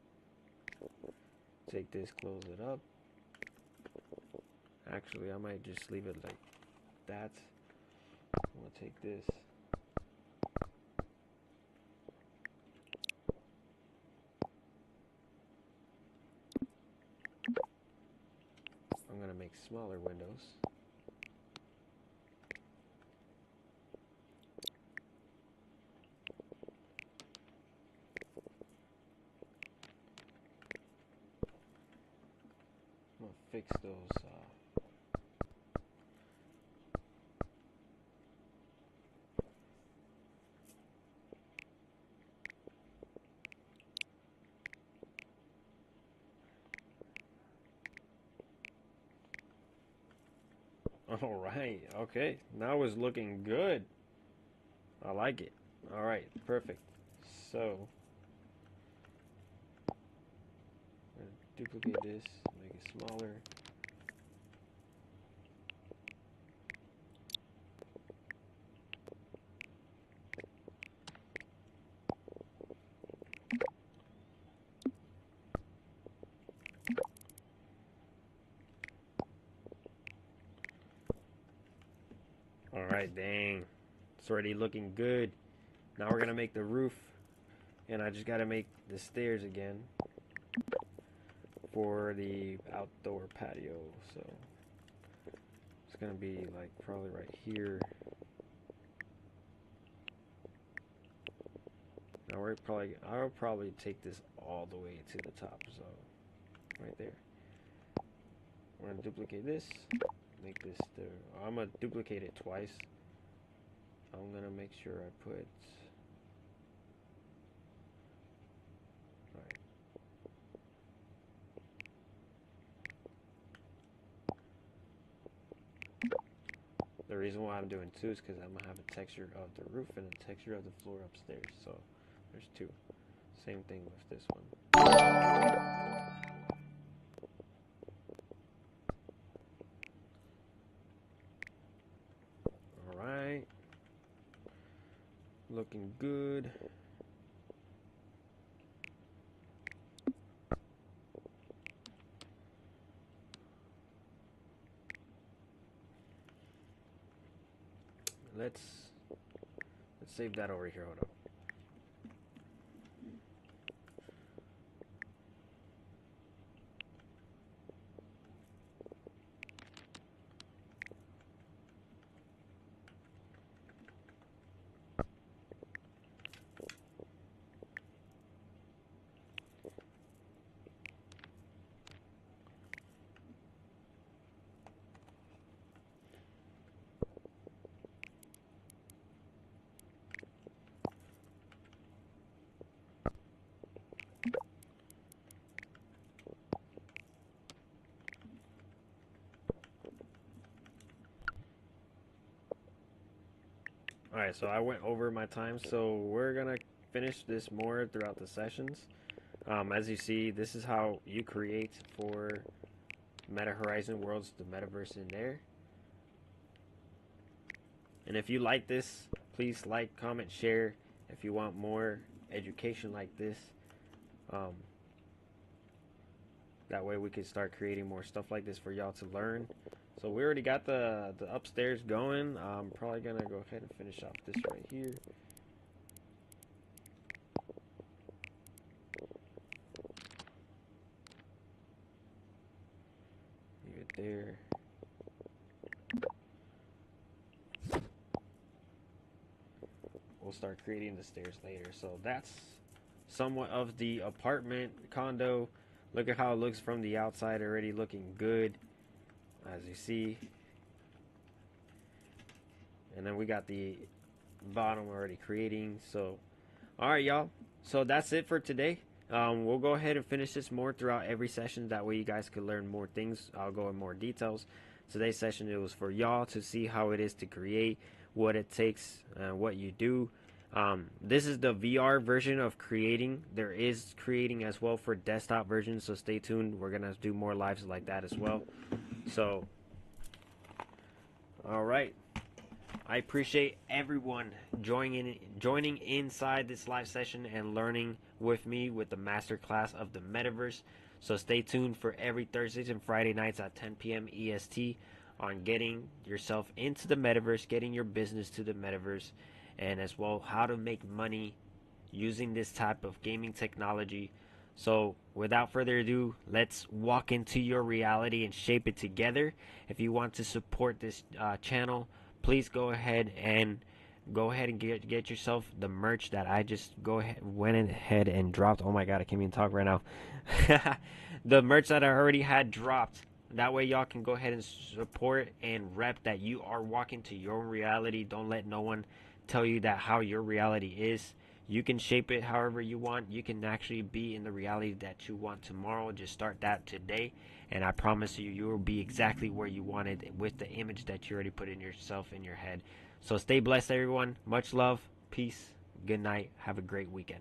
Take this, close it up. Actually, I might just leave it like that. I'm gonna take this. I'm gonna make smaller windows. I'm gonna fix those. All right. Okay. Now it's looking good. I like it. All right. Perfect. So, I'm gonna duplicate this, make it smaller. All right. Dang. It's already looking good. Now we're gonna make the roof, and I just gotta make the stairs again for the outdoor patio. So it's gonna be like probably right here. Now I'll probably take this all the way to the top. So right there. We're gonna duplicate this. Make this there. I'm gonna duplicate it twice. I'm gonna make sure I put. Alright. The reason why I'm doing two is because I'm gonna have a texture of the roof and a texture of the floor upstairs. So there's two. Same thing with this one. Alright. Looking good. Let's save that over here. Hold up. Alright, so I went over my time, so we're gonna finish this more throughout the sessions. As you see, this is how you create for Meta Horizon Worlds, the Metaverse in there. And if you like this, please like, comment, share. If you want more education like this, that way we can start creating more stuff like this for y'all to learn. So we already got the upstairs going. I'm probably gonna go ahead and finish off this right here. Leave it there. We'll start creating the stairs later. So that's somewhat of the apartment condo. Look at how it looks from the outside, already looking good, as you see. And then we got the bottom already creating. So all right, y'all, so that's it for today. We'll go ahead and finish this more throughout every session, that way you guys could learn more things. I'll go in more details. Today's session, it was for y'all to see how it is to create, what it takes, what you do. This is the VR version of creating. There is creating as well for desktop version, so stay tuned. We're gonna do more lives like that as well. So all right, I appreciate everyone joining inside this live session and learning with me with the master class of the Metaverse. So stay tuned for every Thursdays and Friday nights at 10 p.m. EST on getting yourself into the Metaverse, getting your business to the Metaverse, and as well how to make money using this type of gaming technology. So without further ado, let's walk into your reality and shape it together. If you want to support this channel, please go ahead and get yourself the merch that I just went ahead and dropped. Oh my god, I can't even talk right now. The merch that I already had dropped. That way y'all can go ahead and support and rep that you are walking to your reality. Don't let no one tell you that how your reality is. You can shape it however you want. You can actually be in the reality that you want tomorrow. Just start that today, and I promise you, you will be exactly where you wanted with the image that you already put in yourself in your head. So stay blessed, everyone. Much love. Peace. Good night. Have a great weekend.